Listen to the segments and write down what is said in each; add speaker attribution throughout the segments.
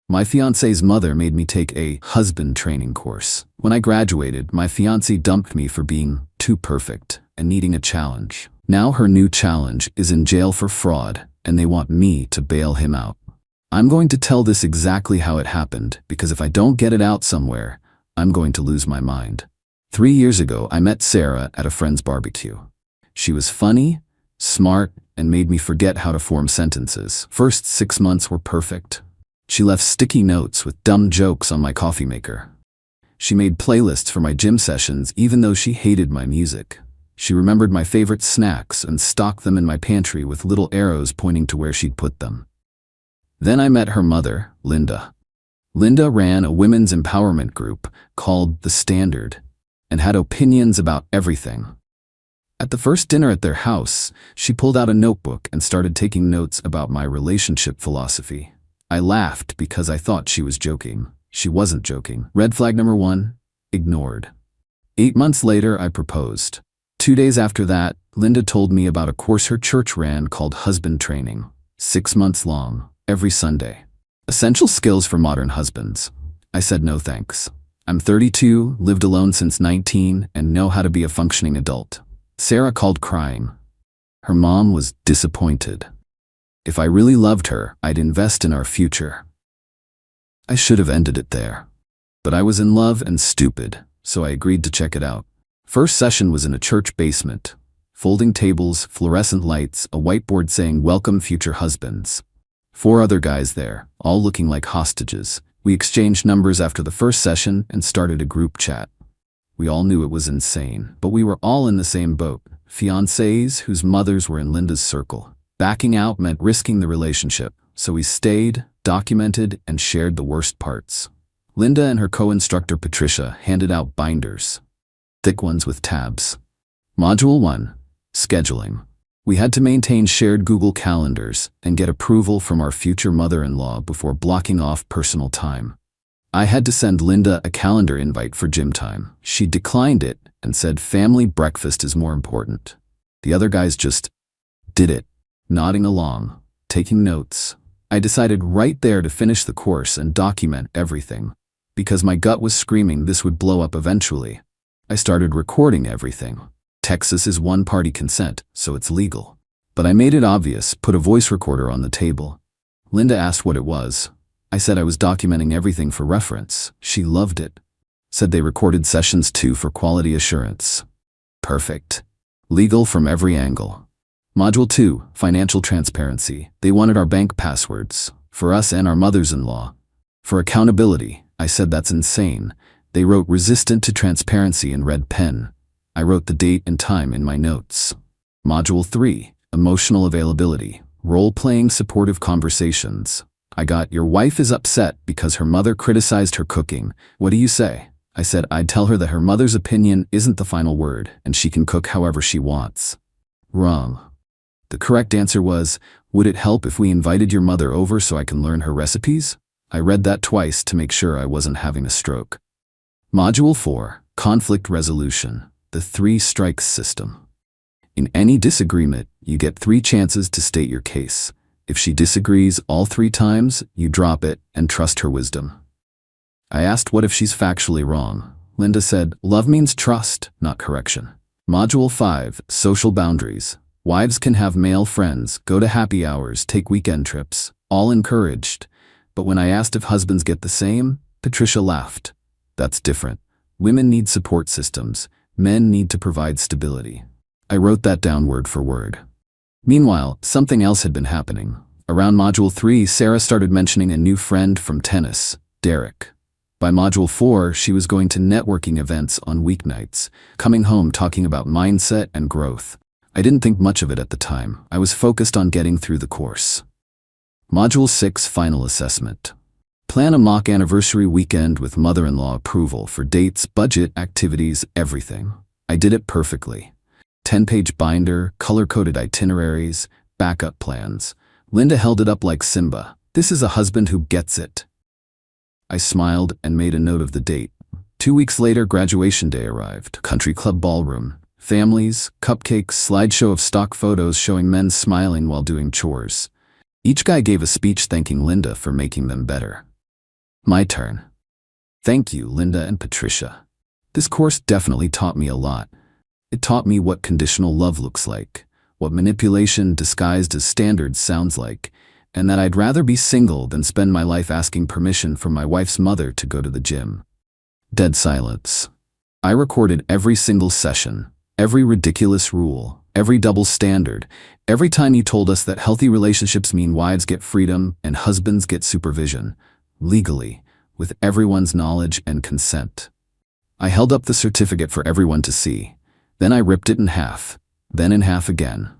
Speaker 1: My fiancé's mother made me take a husband training course. When I graduated, my fiancé dumped me for being too perfect and needing a challenge. Now her new challenge is in jail for fraud, and they want me to bail him out. I'm going to tell this exactly how it happened, because if I don't get it out somewhere, I'm going to lose my mind. 3 years ago, I met Sarah at a friend's barbecue. She was funny, smart, and made me forget how to form sentences. First 6 months were perfect. She left sticky notes with dumb jokes on my coffee maker. She made playlists for my gym sessions even though she hated my music. She remembered my favorite snacks and stocked them in my pantry with little arrows pointing to where she'd put them. Then I met her mother, Linda. Linda ran a women's empowerment group called The Standard and had opinions about everything. At the first dinner at their house, she pulled out a notebook and started taking notes about my relationship philosophy. I laughed because I thought she was joking. She wasn't joking. Red flag number 1, ignored. 8 months later, I proposed. 2 days after that, Linda told me about a course her church ran called Husband Training. 6 months long, every Sunday. Essential skills for modern husbands. I said no thanks. I'm 32, lived alone since 19, and know how to be a functioning adult. Sarah called crying. Her mom was disappointed. If I really loved her, I'd invest in our future. I should have ended it there. But I was in love and stupid, so I agreed to check it out. First session was in a church basement. Folding tables, fluorescent lights, a whiteboard saying "Welcome future husbands." 4 other guys there, all looking like hostages. We exchanged numbers after the first session and started a group chat. We all knew it was insane, but we were all in the same boat. Fiancés whose mothers were in Linda's circle. Backing out meant risking the relationship, so we stayed, documented, and shared the worst parts. Linda and her co-instructor Patricia handed out binders. Thick ones with tabs. Module 1, Scheduling. We had to maintain shared Google calendars and get approval from our future mother-in-law before blocking off personal time. I had to send Linda a calendar invite for gym time. She declined it and said family breakfast is more important. The other guys just did it, nodding along, taking notes. I decided right there to finish the course and document everything. Because my gut was screaming this would blow up eventually, I started recording everything. Texas is one-party consent, so it's legal. But I made it obvious, put a voice recorder on the table. Linda asked what it was. I said I was documenting everything for reference. She loved it. Said they recorded sessions too for quality assurance. Perfect. Legal from every angle. Module 2, Financial Transparency. They wanted our bank passwords, for us and our mothers-in-law. For accountability, I said that's insane. They wrote resistant to transparency in red pen. I wrote the date and time in my notes. Module 3, Emotional Availability. Role-playing supportive conversations. I got, your wife is upset because her mother criticized her cooking. What do you say? I said I'd tell her that her mother's opinion isn't the final word and she can cook however she wants. Wrong. The correct answer was, would it help if we invited your mother over so I can learn her recipes? I read that twice to make sure I wasn't having a stroke. Module 4, Conflict Resolution. The 3 strikes system. In any disagreement, you get 3 chances to state your case. If she disagrees all 3 times, you drop it and trust her wisdom. I asked what if she's factually wrong. Linda said, love means trust, not correction. Module 5, Social Boundaries. Wives can have male friends, go to happy hours, take weekend trips, all encouraged. But when I asked if husbands get the same, Patricia laughed. That's different. Women need support systems. Men need to provide stability. I wrote that down word for word. Meanwhile, something else had been happening. Around Module 3, Sarah started mentioning a new friend from tennis, Derek. By Module 4, she was going to networking events on weeknights, coming home talking about mindset and growth. I didn't think much of it at the time. I was focused on getting through the course. Module 6, Final Assessment. Plan a mock anniversary weekend with mother-in-law approval for dates, budget, activities, everything. I did it perfectly. 10-page binder, color-coded itineraries, backup plans. Linda held it up like Simba. This is a husband who gets it. I smiled and made a note of the date. 2 weeks later, graduation day arrived. Country club ballroom. Families, cupcakes, slideshow of stock photos showing men smiling while doing chores. Each guy gave a speech thanking Linda for making them better. My turn. Thank you, Linda and Patricia. This course definitely taught me a lot. It taught me what conditional love looks like, what manipulation disguised as standards sounds like, and that I'd rather be single than spend my life asking permission from my wife's mother to go to the gym. Dead silence. I recorded every single session, every ridiculous rule, every double standard, every time you told us that healthy relationships mean wives get freedom and husbands get supervision, legally, with everyone's knowledge and consent. I held up the certificate for everyone to see. Then I ripped it in half, then in half again.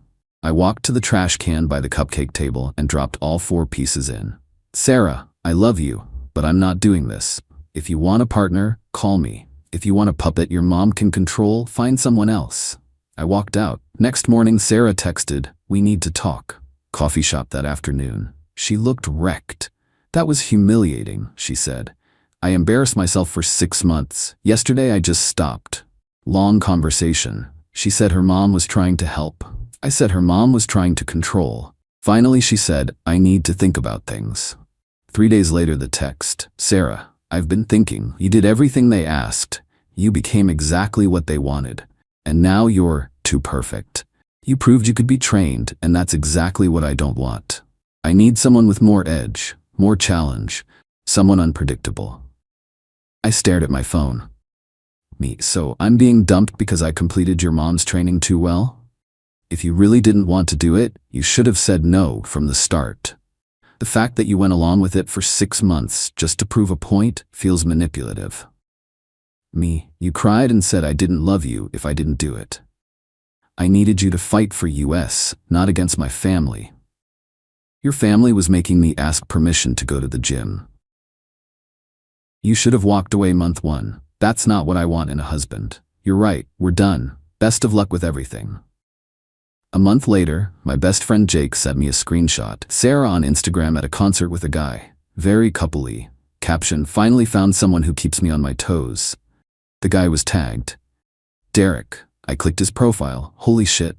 Speaker 1: I walked to the trash can by the cupcake table and dropped all 4 pieces in. Sarah, I love you, but I'm not doing this. If you want a partner, call me. If you want a puppet your mom can control, find someone else. I walked out. Next morning, Sarah texted, "We need to talk." Coffee shop that afternoon. She looked wrecked. "That was humiliating," she said. "I embarrassed myself for 6 months. Yesterday I just stopped." Long conversation. She said her mom was trying to help. I said her mom was trying to control. Finally she said, "I need to think about things." 3 days later the text, "Sarah, I've been thinking. You did everything they asked. You became exactly what they wanted. And now you're too perfect. You proved you could be trained, and that's exactly what I don't want. I need someone with more edge, more challenge, someone unpredictable." I stared at my phone. So I'm being dumped because I completed your mom's training too well? If you really didn't want to do it, you should have said no from the start. The fact that you went along with it for 6 months just to prove a point feels manipulative. You cried and said I didn't love you if I didn't do it. I needed you to fight for US, not against my family. Your family was making me ask permission to go to the gym. You should have walked away month 1. That's not what I want in a husband. You're right, we're done. Best of luck with everything. A month later, my best friend Jake sent me a screenshot. Sarah on Instagram at a concert with a guy. Very coupley. Caption, "Finally found someone who keeps me on my toes." The guy was tagged. Derek. I clicked his profile. Holy shit.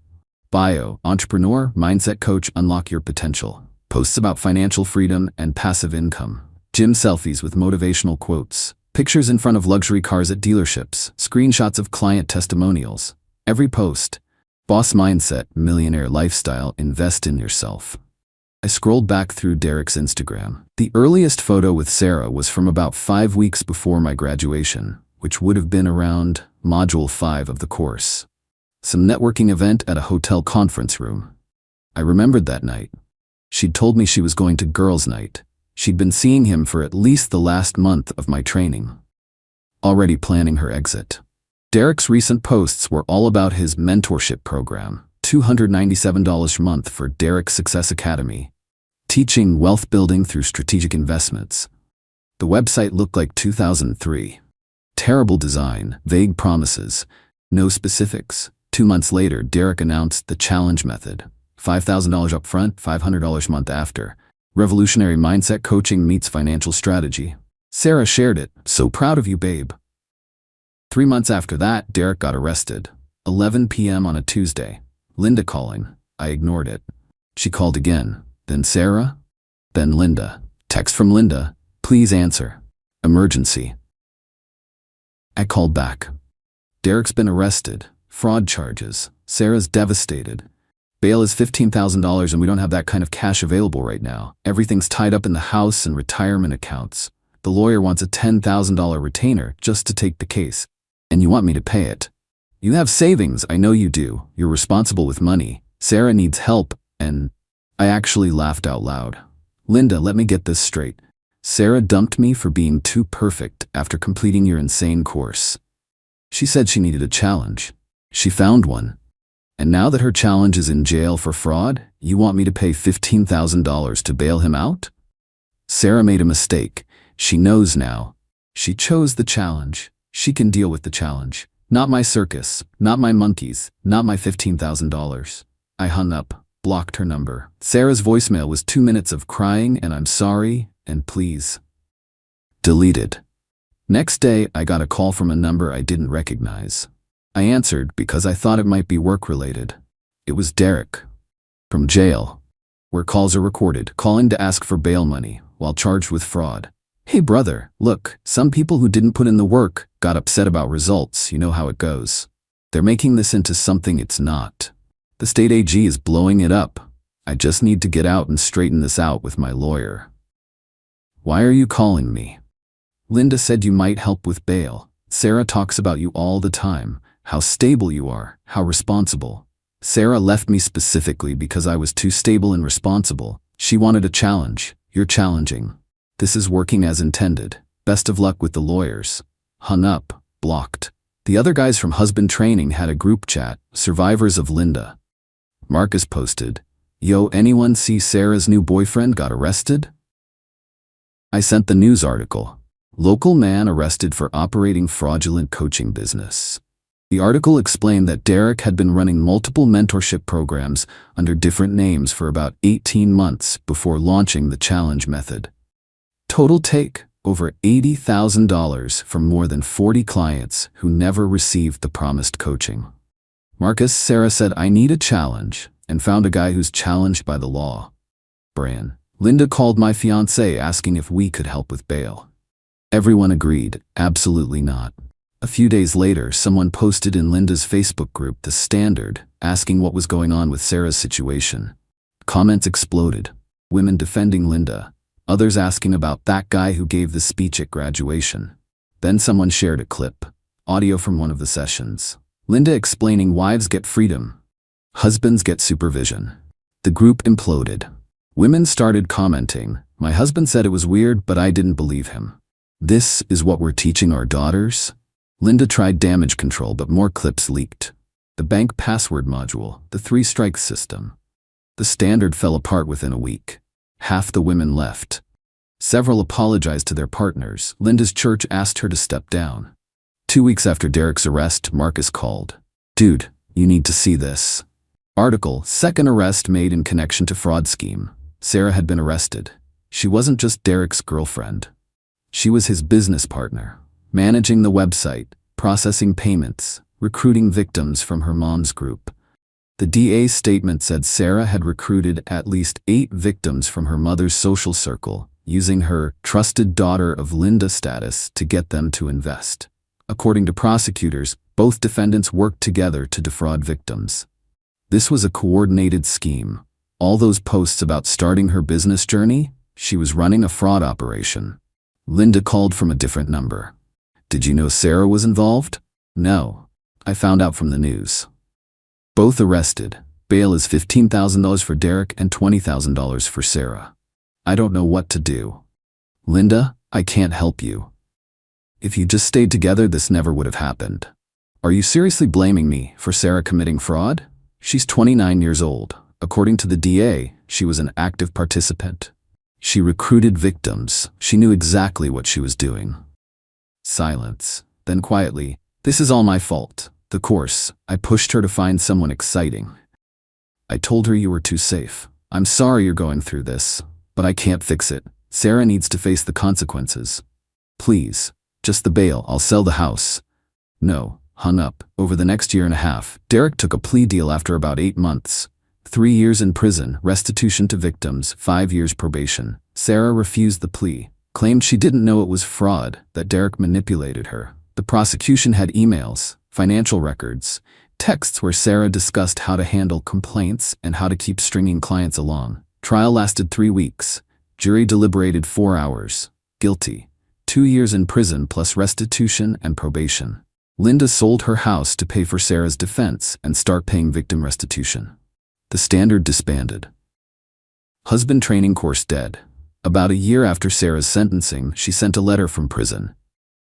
Speaker 1: Bio, entrepreneur, mindset coach, unlock your potential. Posts about financial freedom and passive income. Gym selfies with motivational quotes. Pictures in front of luxury cars at dealerships. Screenshots of client testimonials. Every post. Boss mindset, millionaire lifestyle, invest in yourself. I scrolled back through Derek's Instagram. The earliest photo with Sarah was from about 5 weeks before my graduation, which would have been around Module 5 of the course. Some networking event at a hotel conference room. I remembered that night. She'd told me she was going to girls' night. She'd been seeing him for at least the last month of my training. Already planning her exit. Derek's recent posts were all about his mentorship program, $297 a month for Derek Success Academy, teaching wealth building through strategic investments. The website looked like 2003. Terrible design, vague promises, no specifics. 2 months later, Derek announced the challenge method. $5,000 up front, $500 a month after. Revolutionary mindset coaching meets financial strategy. Sarah shared it. "So proud of you, babe." 3 months after that, Derek got arrested. 11 p.m. on a Tuesday. Linda calling. I ignored it. She called again. Then Sarah. Then Linda. Text from Linda. "Please answer. Emergency." I called back. Derek's been arrested. Fraud charges. Sarah's devastated. Bail is $15,000 and we don't have that kind of cash available right now. Everything's tied up in the house and retirement accounts. The lawyer wants a $10,000 retainer just to take the case. And you want me to pay it. You have savings, I know you do. You're responsible with money. Sarah needs help, and I actually laughed out loud. Linda, let me get this straight. Sarah dumped me for being too perfect after completing your insane course. She said she needed a challenge. She found one. And now that her challenge is in jail for fraud, you want me to pay $15,000 to bail him out? Sarah made a mistake. She knows now. She chose the challenge. She can deal with the challenge. Not my circus, not my monkeys, not my $15,000. I hung up, blocked her number. Sarah's voicemail was 2 minutes of crying and "I'm sorry" and "please." Deleted. Next day, I got a call from a number I didn't recognize. I answered because I thought it might be work-related. It was Derek. From jail, where calls are recorded, calling to ask for bail money while charged with fraud. Hey brother, look, some people who didn't put in the work got upset about results, you know how it goes. They're making this into something it's not. The state AG is blowing it up. I just need to get out and straighten this out with my lawyer. Why are you calling me? Linda said you might help with bail. Sarah talks about you all the time, how stable you are, how responsible. Sarah left me specifically because I was too stable and responsible. She wanted a challenge. You're challenging. This is working as intended. Best of luck with the lawyers. Hung up, blocked. The other guys from Husband Training had a group chat, survivors of Linda. Marcus posted, "Yo, anyone see Sarah's new boyfriend got arrested?" I sent the news article. Local man arrested for operating fraudulent coaching business. The article explained that Derek had been running multiple mentorship programs under different names for about 18 months before launching the challenge method. Total take, over $80,000 from more than 40 clients who never received the promised coaching. Marcus, Sarah said, "I need a challenge," and found a guy who's challenged by the law. Bran. Linda called my fiancé asking if we could help with bail. Everyone agreed, absolutely not. A few days later, someone posted in Linda's Facebook group, The Standard, asking what was going on with Sarah's situation. Comments exploded. Women defending Linda. Others asking about that guy who gave the speech at graduation. Then someone shared a clip, audio from one of the sessions. Linda explaining wives get freedom. Husbands get supervision. The group imploded. Women started commenting. My husband said it was weird, but I didn't believe him. This is what we're teaching our daughters? Linda tried damage control, but more clips leaked. The bank password module, the 3-strike system. The Standard fell apart within a week. Half the women left. Several apologized to their partners. Linda's church asked her to step down. 2 weeks after Derek's arrest, Marcus called. "Dude, you need to see this." Article, second arrest made in connection to fraud scheme. Sarah had been arrested. She wasn't just Derek's girlfriend. She was his business partner, managing the website, processing payments, recruiting victims from her mom's group. The DA's statement said Sarah had recruited at least 8 victims from her mother's social circle, using her trusted daughter of Linda status to get them to invest. According to prosecutors, both defendants worked together to defraud victims. This was a coordinated scheme. All those posts about starting her business journey, she was running a fraud operation. Linda called from a different number. Did you know Sarah was involved? No. I found out from the news. Both arrested. Bail is $15,000 for Derek and $20,000 for Sarah. I don't know what to do. Linda, I can't help you. If you just stayed together, this never would have happened. Are you seriously blaming me for Sarah committing fraud? She's 29 years old. According to the DA, she was an active participant. She recruited victims. She knew exactly what she was doing. Silence. Then quietly, "This is all my fault. The course, I pushed her to find someone exciting. I told her you were too safe. I'm sorry you're going through this, but I can't fix it. Sarah needs to face the consequences. Please, just the bail, I'll sell the house." No, hung up. Over the next year and a half, Derek took a plea deal after about 8 months. 3 years in prison, restitution to victims, 5 years probation. Sarah refused the plea, claimed she didn't know it was fraud, that Derek manipulated her. The prosecution had emails, financial records, texts where Sarah discussed how to handle complaints and how to keep stringing clients along. Trial lasted 3 weeks. Jury deliberated 4 hours. Guilty. 2 years in prison plus restitution and probation. Linda sold her house to pay for Sarah's defense and start paying victim restitution. The Standard disbanded. Husband training course dead. About a year after Sarah's sentencing, she sent a letter from prison.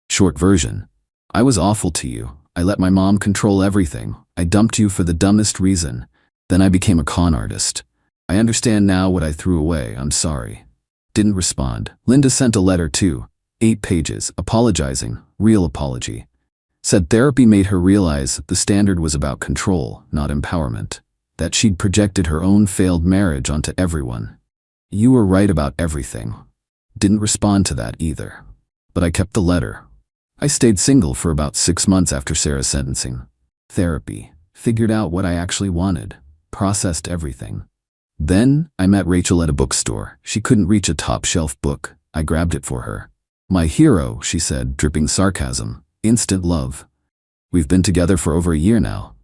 Speaker 1: Short version. "I was awful to you. I let my mom control everything. I dumped you for the dumbest reason. Then I became a con artist. I understand now what I threw away. I'm sorry." Didn't respond. Linda sent a letter too. 8 pages, apologizing, real apology. Said therapy made her realize the Standard was about control, not empowerment. That she'd projected her own failed marriage onto everyone. "You were right about everything." Didn't respond to that either. But I kept the letter. I stayed single for about 6 months after Sarah's sentencing. Therapy. Figured out what I actually wanted. Processed everything. Then, I met Rachel at a bookstore. She couldn't reach a top-shelf book. I grabbed it for her. My hero, she said, dripping sarcasm. Instant love. We've been together for over a year now.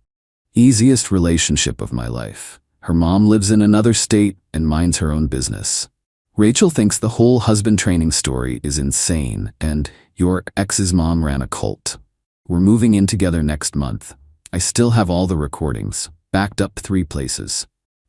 Speaker 1: Easiest relationship of my life. Her mom lives in another state and minds her own business. Rachel thinks the whole husband training story is insane, and your ex's mom ran a cult. We're moving in together next month. I still have all the recordings, backed up 3 places.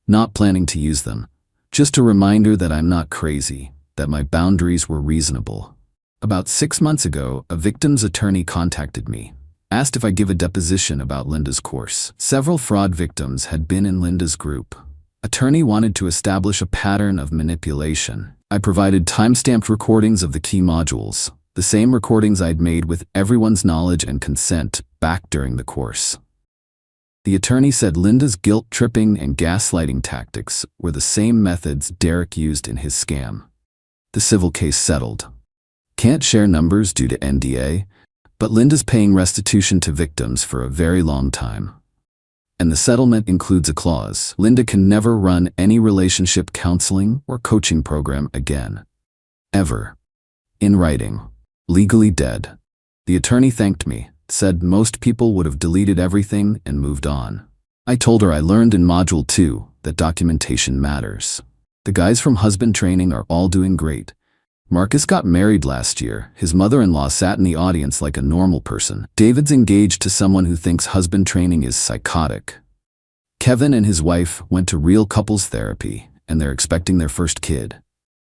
Speaker 1: Not planning to use them. Just a reminder that I'm not crazy, that my boundaries were reasonable. About 6 months ago, a victim's attorney contacted me, asked if I give a deposition about Linda's course. Several fraud victims had been in Linda's group. Attorney wanted to establish a pattern of manipulation. I provided time-stamped recordings of the key modules, the same recordings I'd made with everyone's knowledge and consent back during the course. The attorney said Linda's guilt-tripping and gaslighting tactics were the same methods Derek used in his scam. The civil case settled. Can't share numbers due to NDA, but Linda's paying restitution to victims for a very long time. And the settlement includes a clause: Linda can never run any relationship counseling or coaching program again. Ever. In writing. Legally dead. The attorney thanked me, said most people would have deleted everything and moved on. I told her I learned in Module 2 that documentation matters. The guys from husband training are all doing great. Marcus got married last year. His mother-in-law sat in the audience like a normal person. David's engaged to someone who thinks husband training is psychotic. Kevin and his wife went to real couples therapy, and they're expecting their first kid.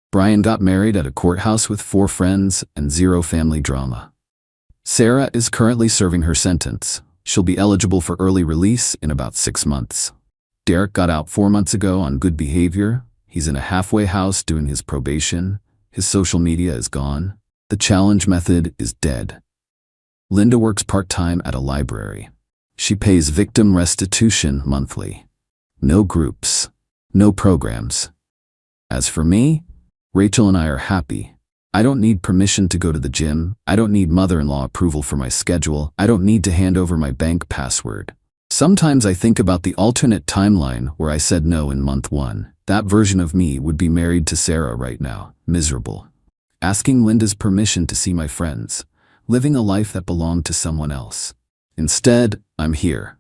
Speaker 1: Brian got married at a courthouse with 4 friends and 0 family drama. Sarah is currently serving her sentence. She'll be eligible for early release in about 6 months. Derek got out 4 months ago on good behavior. He's in a halfway house doing his probation. His social media is gone. The challenge method is dead. Linda works part-time at a library. She pays victim restitution monthly. No groups. No programs. As for me, Rachel and I are happy. I don't need permission to go to the gym. I don't need mother-in-law approval for my schedule. I don't need to hand over my bank password. Sometimes I think about the alternate timeline where I said no in month 1. That version of me would be married to Sarah right now, miserable. Asking Linda's permission to see my friends. Living a life that belonged to someone else. Instead, I'm here.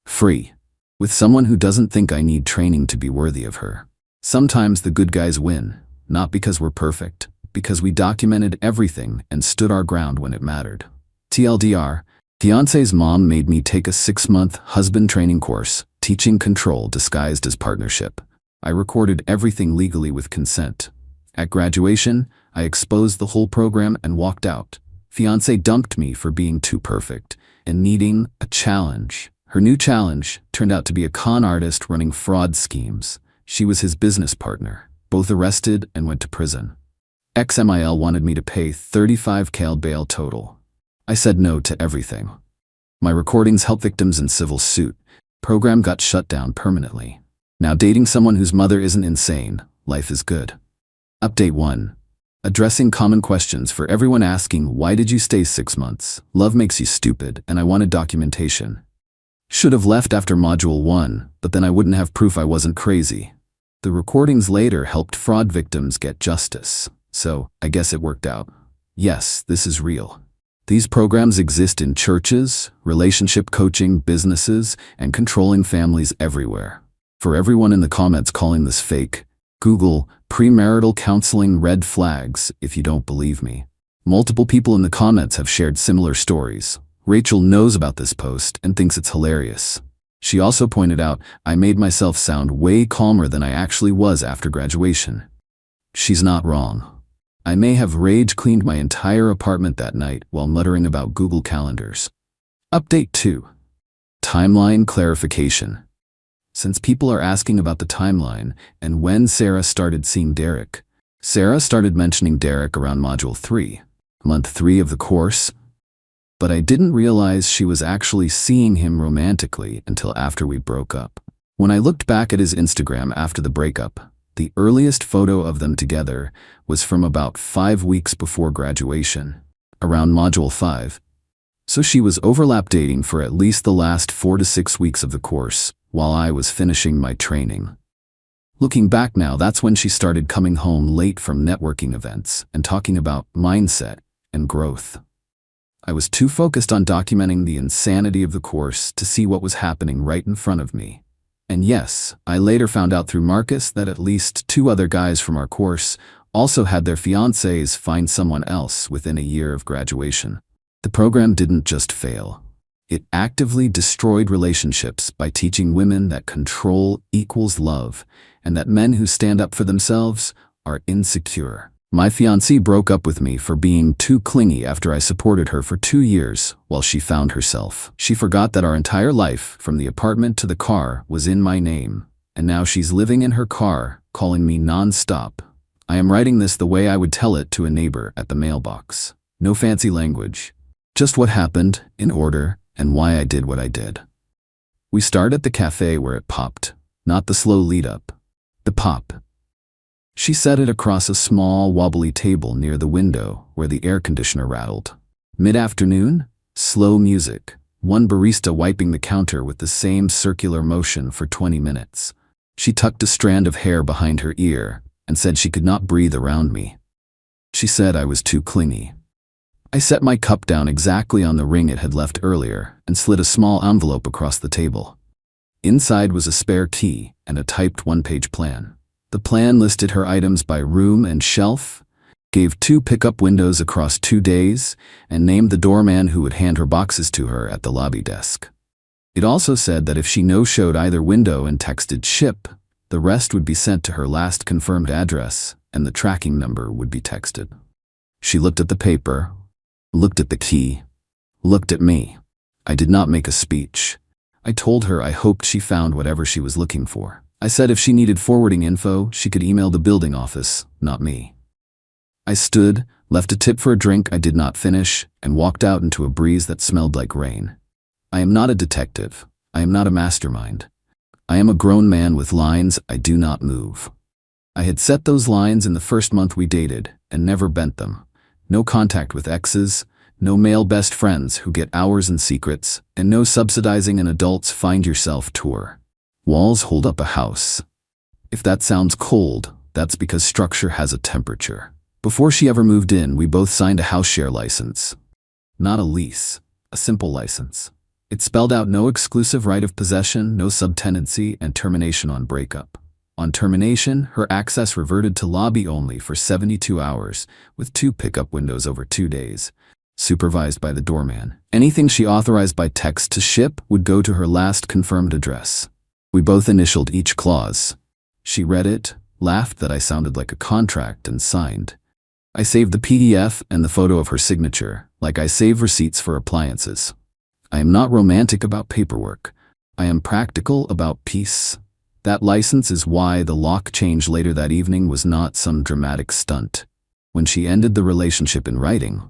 Speaker 1: Free. With someone who doesn't think I need training to be worthy of her. Sometimes the good guys win, not because we're perfect, because we documented everything and stood our ground when it mattered. TLDR, Fiancée's mom made me take a 6-month husband training course, teaching control disguised as partnership. I recorded everything legally with consent. At graduation, I exposed the whole program and walked out. Fiancée dumped me for being too perfect and needing a challenge. Her new challenge turned out to be a con artist running fraud schemes. She was his business partner, both arrested and went to prison. XMIL wanted me to pay $35,000 bail total. I said no to everything. My recordings help victims in civil suit. Program got shut down permanently. Now dating someone whose mother isn't insane, life is good. Update 1. Addressing common questions for everyone asking, why did you stay 6 months? Love makes you stupid, and I wanted documentation. Should have left after Module 1, but then I wouldn't have proof I wasn't crazy. The recordings later helped fraud victims get justice, so I guess it worked out. Yes, this is real. These programs exist in churches, relationship coaching, businesses, and controlling families everywhere. For everyone in the comments calling this fake, Google premarital counseling red flags if you don't believe me. Multiple people in the comments have shared similar stories. Rachel knows about this post and thinks it's hilarious. She also pointed out, I made myself sound way calmer than I actually was after graduation. She's not wrong. I may have rage cleaned my entire apartment that night while muttering about Google Calendars. Update 2. Timeline clarification. Since people are asking about the timeline and when Sarah started seeing Derek, Sarah started mentioning Derek around Module 3, month 3 of the course, but I didn't realize she was actually seeing him romantically until after we broke up. When I looked back at his Instagram after the breakup, the earliest photo of them together was from about 5 weeks before graduation, around Module 5. So she was overlap dating for at least the last 4 to 6 weeks of the course, while I was finishing my training. Looking back now, that's when she started coming home late from networking events and talking about mindset and growth. I was too focused on documenting the insanity of the course to see what was happening right in front of me. And yes, I later found out through Marcus that at least 2 other guys from our course also had their fiancés find someone else within a year of graduation. The program didn't just fail. It actively destroyed relationships by teaching women that control equals love and that men who stand up for themselves are insecure. My fiancée broke up with me for being too clingy after I supported her for 2 years while she found herself. She forgot that our entire life, from the apartment to the car, was in my name, and now she's living in her car, calling me non-stop. I am writing this the way I would tell it to a neighbor at the mailbox. No fancy language. Just what happened, in order, and why I did what I did. We start at the cafe where it popped, not the slow lead-up. The pop. She set it across a small, wobbly table near the window where the air conditioner rattled. Mid-afternoon, slow music, one barista wiping the counter with the same circular motion for 20 minutes. She tucked a strand of hair behind her ear and said she could not breathe around me. She said I was too clingy. I set my cup down exactly on the ring it had left earlier and slid a small envelope across the table. Inside was a spare key and a typed 1-page plan. The plan listed her items by room and shelf, gave 2 pickup windows across 2 days, and named the doorman who would hand her boxes to her at the lobby desk. It also said that if she no-showed either window and texted ship, the rest would be sent to her last confirmed address and the tracking number would be texted. She looked at the paper, looked at the key, looked at me. I did not make a speech. I told her I hoped she found whatever she was looking for. I said if she needed forwarding info, she could email the building office, not me. I stood, left a tip for a drink I did not finish, and walked out into a breeze that smelled like rain. I am not a detective. I am not a mastermind. I am a grown man with lines I do not move. I had set those lines in the first month we dated and never bent them. No contact with exes, no male best friends who get hours and secrets, and no subsidizing an adult's find yourself tour. Walls hold up a house. If that sounds cold, that's because structure has a temperature. Before she ever moved in, we both signed a house share license. Not a lease, a simple license. It spelled out no exclusive right of possession, no subtenancy, and termination on breakup. On termination, her access reverted to lobby only for 72 hours, with 2 pickup windows over 2 days, supervised by the doorman. Anything she authorized by text to ship would go to her last confirmed address. We both initialed each clause. She read it, laughed that I sounded like a contract, and signed. I saved the PDF and the photo of her signature, like I save receipts for appliances. I am not romantic about paperwork. I am practical about peace. That license is why the lock change later that evening was not some dramatic stunt. When she ended the relationship in writing,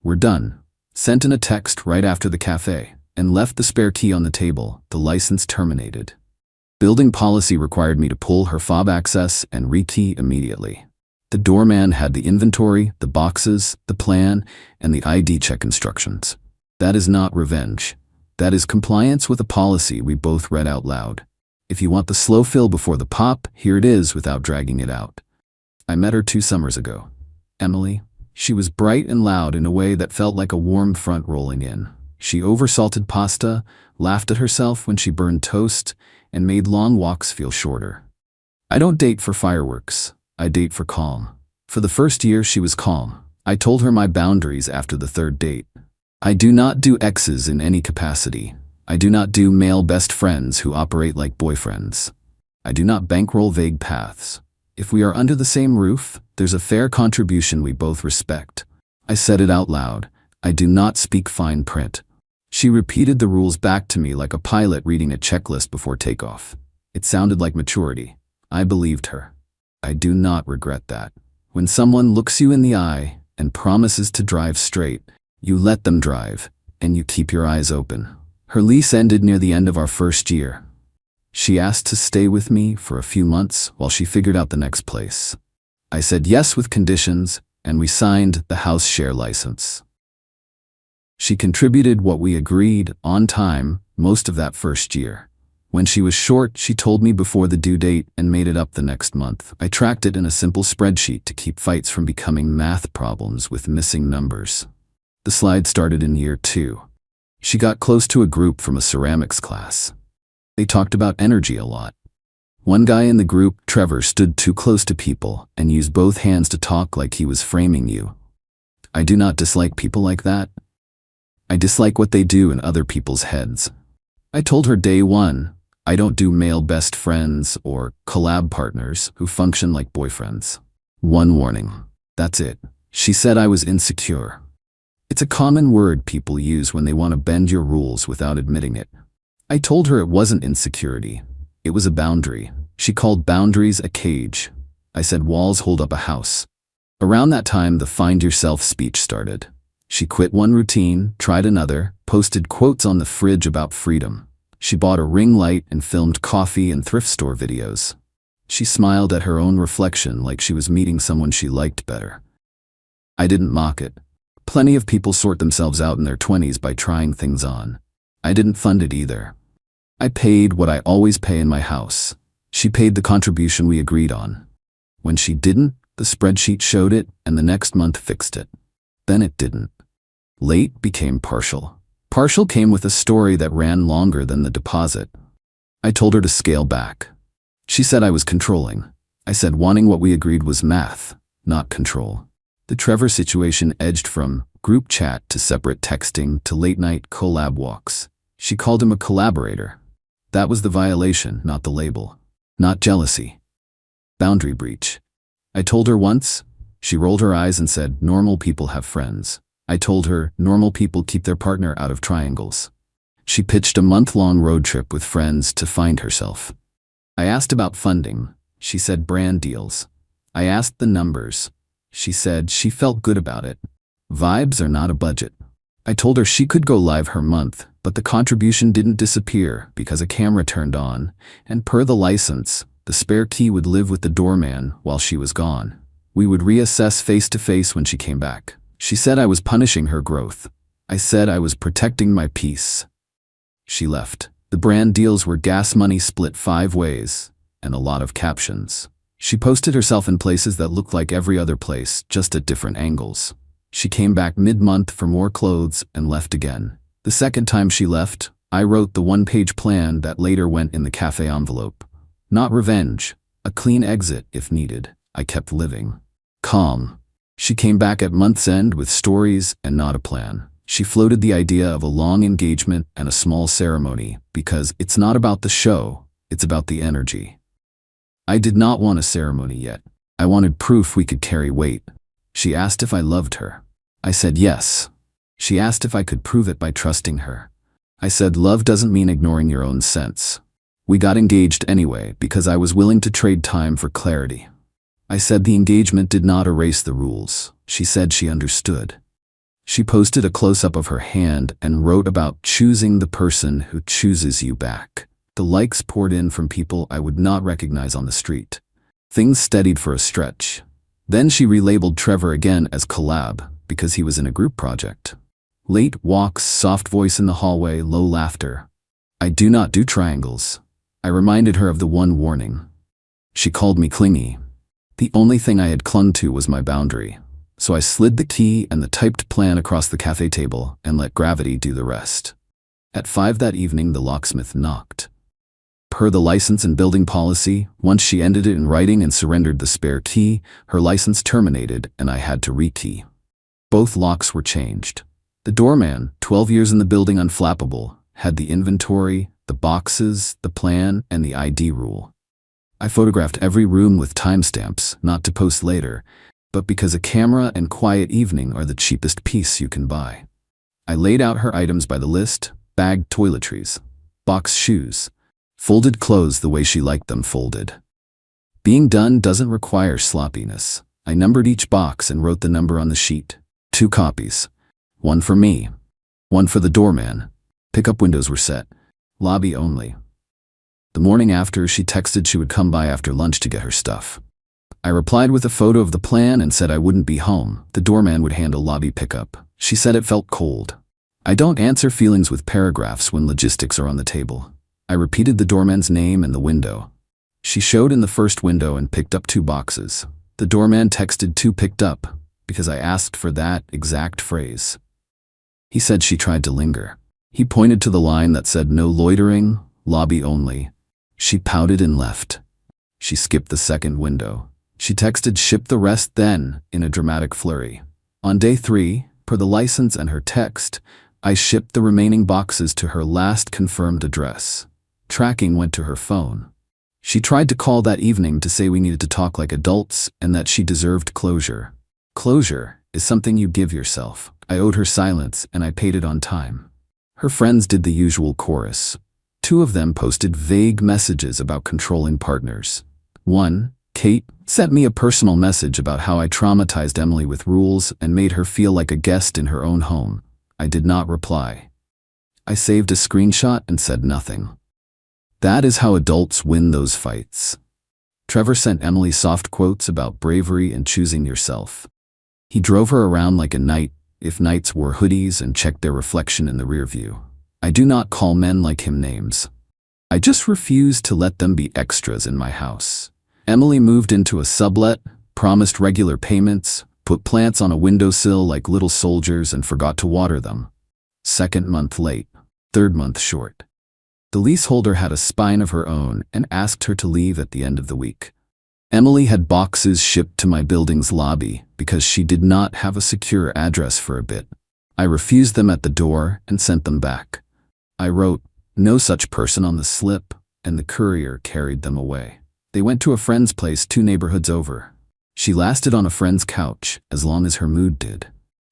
Speaker 1: "We're done," sent in a text right after the cafe, and left the spare key on the table, the license terminated. Building policy required me to pull her fob access and rekey immediately. The doorman had the inventory, the boxes, the plan, and the ID check instructions. That is not revenge. That is compliance with a policy we both read out loud. If you want the slow fill before the pop, here it is without dragging it out. I met her 2 summers ago. Emily. She was bright and loud in a way that felt like a warm front rolling in. She oversalted pasta, laughed at herself when she burned toast, and made long walks feel shorter. I don't date for fireworks. I date for calm. For the first year, she was calm. I told her my boundaries after the 3rd date. I do not do exes in any capacity. I do not do male best friends who operate like boyfriends. I do not bankroll vague paths. If we are under the same roof, there's a fair contribution we both respect. I said it out loud. I do not speak fine print. She repeated the rules back to me like a pilot reading a checklist before takeoff. It sounded like maturity. I believed her. I do not regret that. When someone looks you in the eye and promises to drive straight, you let them drive, and you keep your eyes open. Her lease ended near the end of our first year. She asked to stay with me for a few months while she figured out the next place. I said yes with conditions, and we signed the house share license. She contributed what we agreed on time most of that first year. When she was short, she told me before the due date and made it up the next month. I tracked it in a simple spreadsheet to keep fights from becoming math problems with missing numbers. The slide started in year 2. She got close to a group from a ceramics class. They talked about energy a lot. One guy in the group, Trevor, stood too close to people and used both hands to talk like he was framing you. I do not dislike people like that. I dislike what they do in other people's heads. I told her day 1, I don't do male best friends or collab partners who function like boyfriends. One warning. That's it. She said I was insecure. It's a common word people use when they want to bend your rules without admitting it. I told her it wasn't insecurity. It was a boundary. She called boundaries a cage. I said walls hold up a house. Around that time, the find yourself speech started. She quit one routine, tried another, posted quotes on the fridge about freedom. She bought a ring light and filmed coffee and thrift store videos. She smiled at her own reflection like she was meeting someone she liked better. I didn't mock it. Plenty of people sort themselves out in their 20s by trying things on. I didn't fund it either. I paid what I always pay in my house. She paid the contribution we agreed on. When she didn't, the spreadsheet showed it and the next month fixed it. Then it didn't. Late became partial. Partial came with a story that ran longer than the deposit. I told her to scale back. She said I was controlling. I said wanting what we agreed was math, not control. The Trevor situation edged from group chat to separate texting to late-night collab walks. She called him a collaborator. That was the violation, not the label. Not jealousy. Boundary breach. I told her once. She rolled her eyes and said, normal people have friends. I told her, normal people keep their partner out of triangles. She pitched a month-long road trip with friends to find herself. I asked about funding. She said brand deals. I asked the numbers. She said she felt good about it. Vibes are not a budget. I told her she could go live her month, but the contribution didn't disappear because a camera turned on, and per the license, the spare key would live with the doorman while she was gone. We would reassess face-to-face when she came back. She said I was punishing her growth. I said I was protecting my peace. She left. The brand deals were gas money split 5 ways, and a lot of captions. She posted herself in places that looked like every other place, just at different angles. She came back mid-month for more clothes and left again. The second time she left, I wrote the 1-page plan that later went in the cafe envelope. Not revenge, a clean exit if needed. I kept living. Calm. She came back at month's end with stories and not a plan. She floated the idea of a long engagement and a small ceremony because it's not about the show, it's about the energy. I did not want a ceremony yet. I wanted proof we could carry weight. She asked if I loved her. I said yes. She asked if I could prove it by trusting her. I said love doesn't mean ignoring your own sense. We got engaged anyway because I was willing to trade time for clarity. I said the engagement did not erase the rules. She said she understood. She posted a close-up of her hand and wrote about choosing the person who chooses you back. The likes poured in from people I would not recognize on the street. Things steadied for a stretch. Then she relabeled Trevor again as collab because he was in a group project. Late walks, soft voice in the hallway, low laughter. I do not do triangles. I reminded her of the one warning. She called me clingy. The only thing I had clung to was my boundary, so I slid the key and the typed plan across the cafe table and let gravity do the rest. At 5 that evening, the locksmith knocked. Per the license and building policy, once she ended it in writing and surrendered the spare key, her license terminated and I had to rekey. Both locks were changed. The doorman, 12 years in the building unflappable, had the inventory, the boxes, the plan, and the ID rule. I photographed every room with timestamps, not to post later, but because a camera and quiet evening are the cheapest piece you can buy. I laid out her items by the list: bagged toiletries, box shoes, folded clothes the way she liked them folded. Being done doesn't require sloppiness. I numbered each box and wrote the number on the sheet. 2 copies. One for me. One for the doorman. Pickup windows were set. Lobby only. The morning after, she texted she would come by after lunch to get her stuff. I replied with a photo of the plan and said I wouldn't be home. The doorman would handle lobby pickup. She said it felt cold. I don't answer feelings with paragraphs when logistics are on the table. I repeated the doorman's name and the window. She showed in the first window and picked up 2 boxes. The doorman texted 2 picked up, because I asked for that exact phrase. He said she tried to linger. He pointed to the line that said no loitering, lobby only. She pouted and left. She skipped the second window. She texted ship the rest then, in a dramatic flurry. On day 3, per the license and her text, I shipped the remaining boxes to her last confirmed address. Tracking went to her phone. She tried to call that evening to say we needed to talk like adults and that she deserved closure. Closure is something you give yourself. I owed her silence and I paid it on time. Her friends did the usual chorus. 2 of them posted vague messages about controlling partners. One, Kate, sent me a personal message about how I traumatized Emily with rules and made her feel like a guest in her own home. I did not reply. I saved a screenshot and said nothing. That is how adults win those fights. Trevor sent Emily soft quotes about bravery and choosing yourself. He drove her around like a knight, if knights wore hoodies, and checked their reflection in the rear view. I do not call men like him names. I just refuse to let them be extras in my house. Emily moved into a sublet, promised regular payments, put plants on a windowsill like little soldiers and forgot to water them. 2nd month late, 3rd month short. The leaseholder had a spine of her own and asked her to leave at the end of the week. Emily had boxes shipped to my building's lobby because she did not have a secure address for a bit. I refused them at the door and sent them back. I wrote, "No such person" on the slip, and the courier carried them away. They went to a friend's place 2 neighborhoods over. She lasted on a friend's couch as long as her mood did.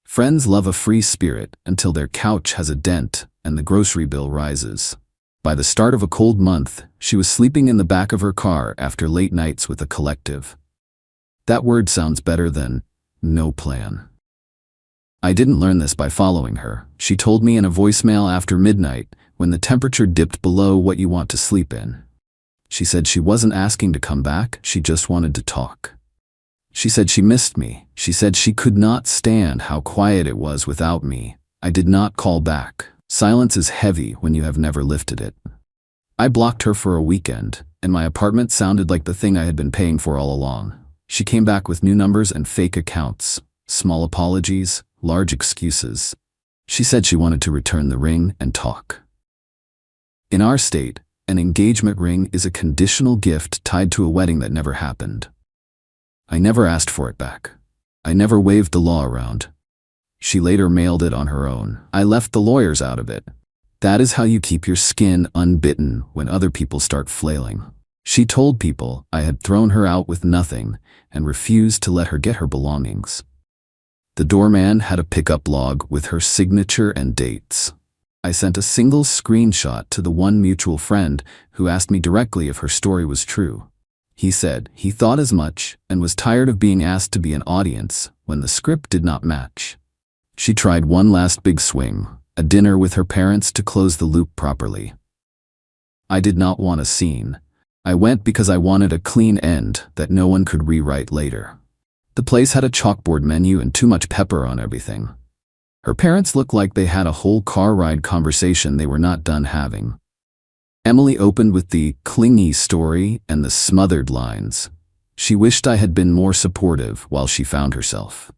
Speaker 1: Friends love a free spirit until their couch has a dent and the grocery bill rises. By the start of a cold month, she was sleeping in the back of her car after late nights with a collective. That word sounds better than no plan. I didn't learn this by following her. She told me in a voicemail after midnight when the temperature dipped below what you want to sleep in. She said she wasn't asking to come back, she just wanted to talk. She said she missed me. She said she could not stand how quiet it was without me. I did not call back. Silence is heavy when you have never lifted it. I blocked her for a weekend, and my apartment sounded like the thing I had been paying for all along. She came back with new numbers and fake accounts, small apologies, large excuses. She said she wanted to return the ring and talk. In our state, an engagement ring is a conditional gift tied to a wedding that never happened. I never asked for it back. I never waved the law around. She later mailed it on her own. I left the lawyers out of it. That is how you keep your skin unbitten when other people start flailing. She told people I had thrown her out with nothing and refused to let her get her belongings. The doorman had a pickup log with her signature and dates. I sent a single screenshot to the one mutual friend who asked me directly if her story was true. He said he thought as much and was tired of being asked to be an audience when the script did not match. She tried one last big swing, a dinner with her parents to close the loop properly. I did not want a scene. I went because I wanted a clean end that no one could rewrite later. The place had a chalkboard menu and too much pepper on everything. Her parents looked like they had a whole car ride conversation they were not done having. Emily opened with the clingy story and the smothered lines. She wished I had been more supportive while she found herself.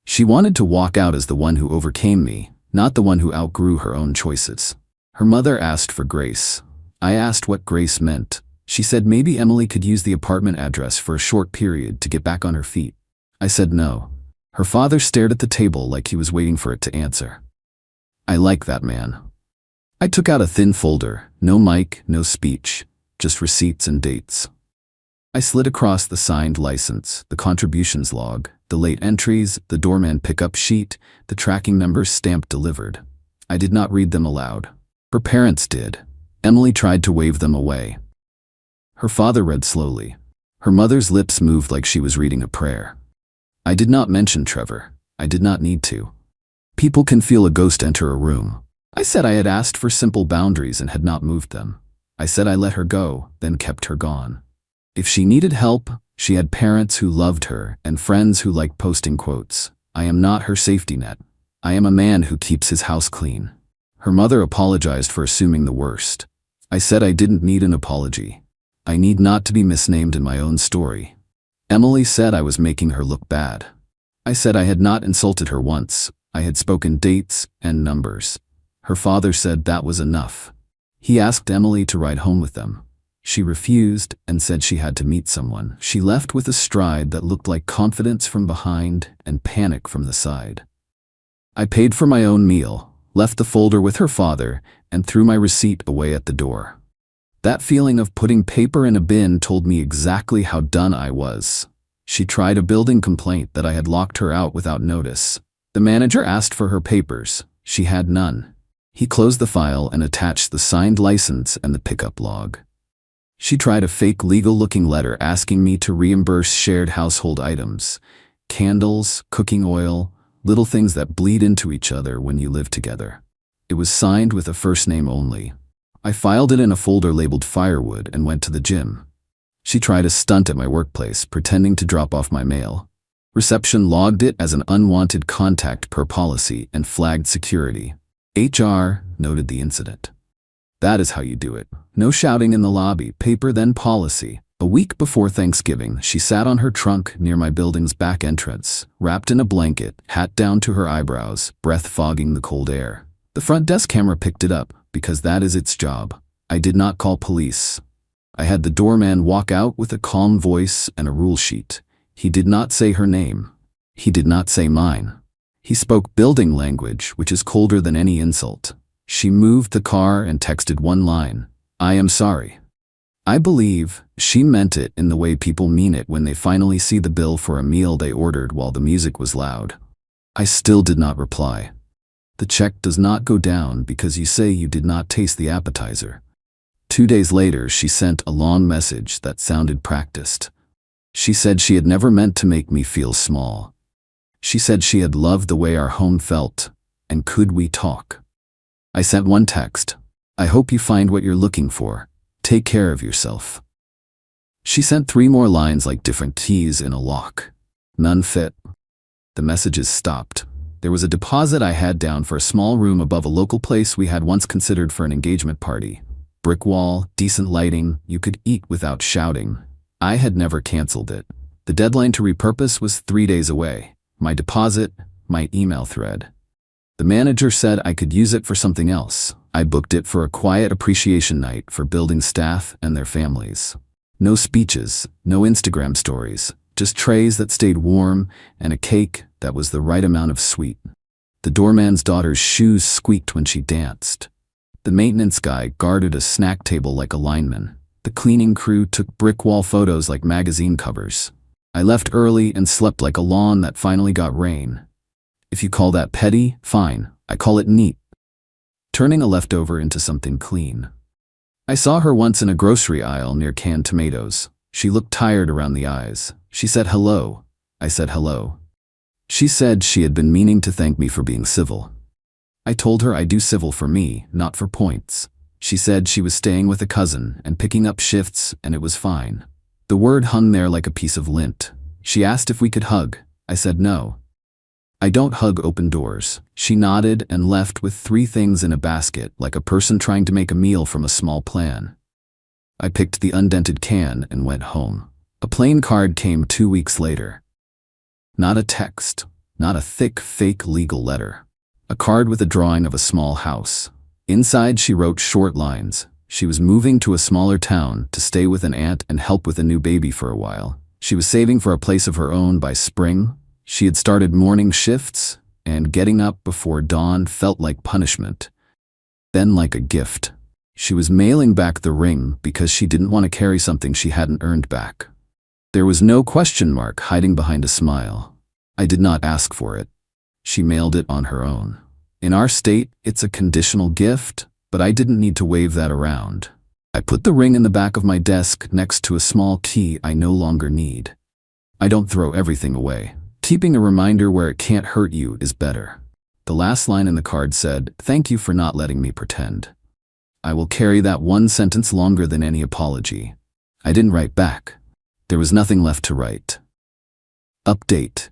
Speaker 1: She wanted to walk out as the one who overcame me, not the one who outgrew her own choices. Her mother asked for grace. I asked what grace meant. She said maybe Emily could use the apartment address for a short period to get back on her feet. I said no. Her father stared at the table like he was waiting for it to answer. I like that man. I took out a thin folder, no mic, no speech, just receipts and dates. I slid across the signed license, the contributions log, the late entries, the doorman pickup sheet, the tracking numbers stamped delivered. I did not read them aloud. Her parents did. Emily tried to wave them away. Her father read slowly. Her mother's lips moved like she was reading a prayer. I did not mention Trevor. I did not need to. People can feel a ghost enter a room. I said I had asked for simple boundaries and had not moved them. I said I let her go, then kept her gone. If she needed help, she had parents who loved her and friends who liked posting quotes. I am not her safety net. I am a man who keeps his house clean. Her mother apologized for assuming the worst. I said I didn't need an apology. I need not to be misnamed in my own story. Emily said I was making her look bad. I said I had not insulted her once. I had spoken dates and numbers. Her father said that was enough. He asked Emily to ride home with them. She refused and said she had to meet someone. She left with a stride that looked like confidence from behind and panic from the side. I paid for my own meal, left the folder with her father, and threw my receipt away at the door. That feeling of putting paper in a bin told me exactly how done I was. She tried a building complaint that I had locked her out without notice. The manager asked for her papers. She had none. He closed the file and attached the signed license and the pickup log. She tried a fake legal-looking letter asking me to reimburse shared household items, candles, cooking oil, little things that bleed into each other when you live together. It was signed with a first name only. I filed it in a folder labeled firewood and went to the gym. She tried a stunt at my workplace, pretending to drop off my mail. Reception logged it as an unwanted contact per policy and flagged security. HR noted the incident. That is how you do it. No shouting in the lobby, paper then policy. A week before Thanksgiving, she sat on her trunk near my building's back entrance, wrapped in a blanket, hat down to her eyebrows, breath fogging the cold air. The front desk camera picked it up, because that is its job. I did not call police. I had the doorman walk out with a calm voice and a rule sheet. He did not say her name. He did not say mine. He spoke building language, which is colder than any insult. She moved the car and texted one line, "I am sorry." I believe she meant it in the way people mean it when they finally see the bill for a meal they ordered while the music was loud. I still did not reply. The check does not go down because you say you did not taste the appetizer. 2 days later, she sent a long message that sounded practiced. She said she had never meant to make me feel small. She said she had loved the way our home felt, and could we talk? I sent one text. I hope you find what you're looking for. Take care of yourself. She sent 3 more lines like different keys in a lock. None fit. The messages stopped. There was a deposit I had down for a small room above a local place we had once considered for an engagement party. Brick wall, decent lighting, you could eat without shouting. I had never canceled it. The deadline to repurpose was 3 days away. My deposit, my email thread. The manager said I could use it for something else. I booked it for a quiet appreciation night for building staff and their families. No speeches, no Instagram stories, just trays that stayed warm and a cake that was the right amount of sweet. The doorman's daughter's shoes squeaked when she danced. The maintenance guy guarded a snack table like a lineman. The cleaning crew took brick wall photos like magazine covers. I left early and slept like a lawn that finally got rain. If you call that petty, fine. I call it neat. Turning a leftover into something clean. I saw her once in a grocery aisle near canned tomatoes. She looked tired around the eyes. She said hello. I said hello. She said she had been meaning to thank me for being civil. I told her I do civil for me, not for points. She said she was staying with a cousin and picking up shifts, and it was fine. The word hung there like a piece of lint. She asked if we could hug. I said no. I don't hug open doors. She nodded and left with 3 things in a basket, like a person trying to make a meal from a small plan. I picked the undented can and went home. A plain card came 2 weeks later. Not a text, not a thick, fake legal letter. A card with a drawing of a small house. Inside she wrote short lines. She was moving to a smaller town to stay with an aunt and help with a new baby for a while. She was saving for a place of her own by spring. She had started morning shifts, and getting up before dawn felt like punishment. Then like a gift. She was mailing back the ring because she didn't want to carry something she hadn't earned back. There was no question mark hiding behind a smile. I did not ask for it. She mailed it on her own. In our state, it's a conditional gift, but I didn't need to wave that around. I put the ring in the back of my desk next to a small key I no longer need. I don't throw everything away. Keeping a reminder where it can't hurt you is better. The last line in the card said, "Thank you for not letting me pretend." I will carry that one sentence longer than any apology. I didn't write back. There was nothing left to write. Update.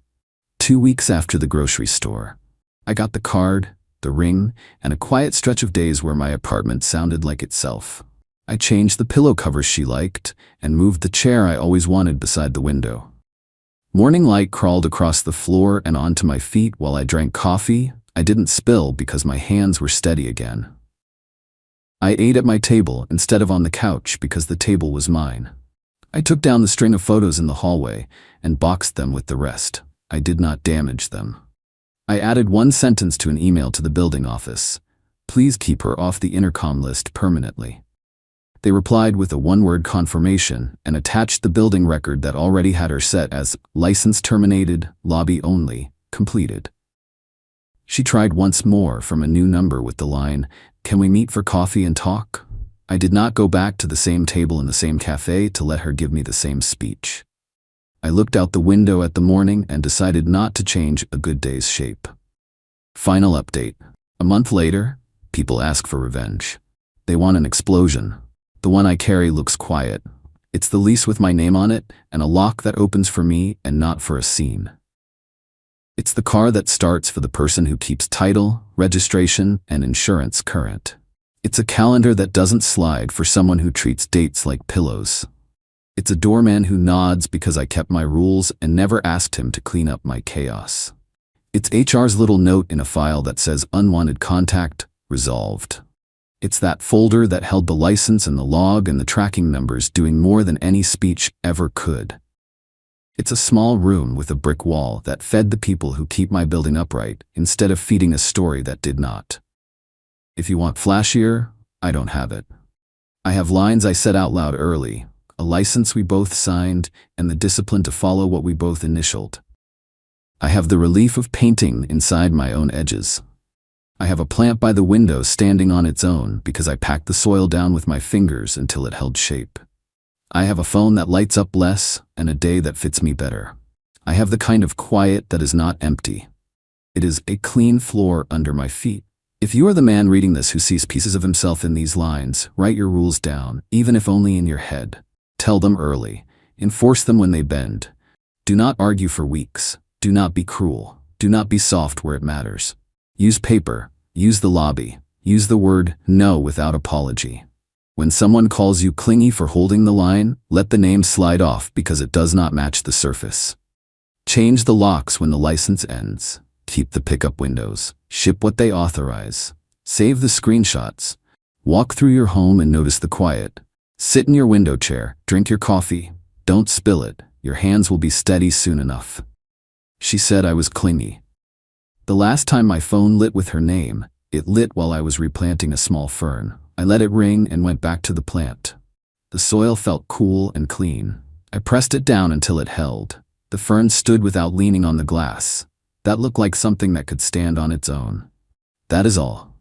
Speaker 1: 2 weeks after the grocery store. I got the card, the ring, and a quiet stretch of days where my apartment sounded like itself. I changed the pillow covers she liked and moved the chair I always wanted beside the window. Morning light crawled across the floor and onto my feet while I drank coffee. I didn't spill because my hands were steady again. I ate at my table instead of on the couch because the table was mine. I took down the string of photos in the hallway and boxed them with the rest. I did not damage them. I added one sentence to an email to the building office. Please keep her off the intercom list permanently. They replied with a one-word confirmation and attached the building record that already had her set as license terminated, lobby only, completed. She tried once more from a new number with the line, "Can we meet for coffee and talk?" I did not go back to the same table in the same cafe to let her give me the same speech. I looked out the window at the morning and decided not to change a good day's shape. Final update. A month later, people ask for revenge. They want an explosion. The one I carry looks quiet. It's the lease with my name on it and a lock that opens for me and not for a scene. It's the car that starts for the person who keeps title, registration, and insurance current. It's a calendar that doesn't slide for someone who treats dates like pillows. It's a doorman who nods because I kept my rules and never asked him to clean up my chaos. It's HR's little note in a file that says unwanted contact, resolved. It's that folder that held the license and the log and the tracking numbers doing more than any speech ever could. It's a small room with a brick wall that fed the people who keep my building upright instead of feeding a story that did not. If you want flashier, I don't have it. I have lines I said out loud early, a license we both signed, and the discipline to follow what we both initialed. I have the relief of painting inside my own edges. I have a plant by the window standing on its own because I packed the soil down with my fingers until it held shape. I have a phone that lights up less and a day that fits me better. I have the kind of quiet that is not empty. It is a clean floor under my feet. If you are the man reading this who sees pieces of himself in these lines, write your rules down, even if only in your head. Tell them early. Enforce them when they bend. Do not argue for weeks. Do not be cruel. Do not be soft where it matters. Use paper. Use the lobby. Use the word no without apology. When someone calls you clingy for holding the line, let the name slide off because it does not match the surface. Change the locks when the license ends. Keep the pickup windows. Ship what they authorize. Save the screenshots. Walk through your home and notice the quiet. Sit in your window chair. Drink your coffee. Don't spill it. Your hands will be steady soon enough. She said I was clingy. The last time my phone lit with her name, it lit while I was replanting a small fern. I let it ring and went back to the plant. The soil felt cool and clean. I pressed it down until it held. The fern stood without leaning on the glass. That looked like something that could stand on its own. That is all.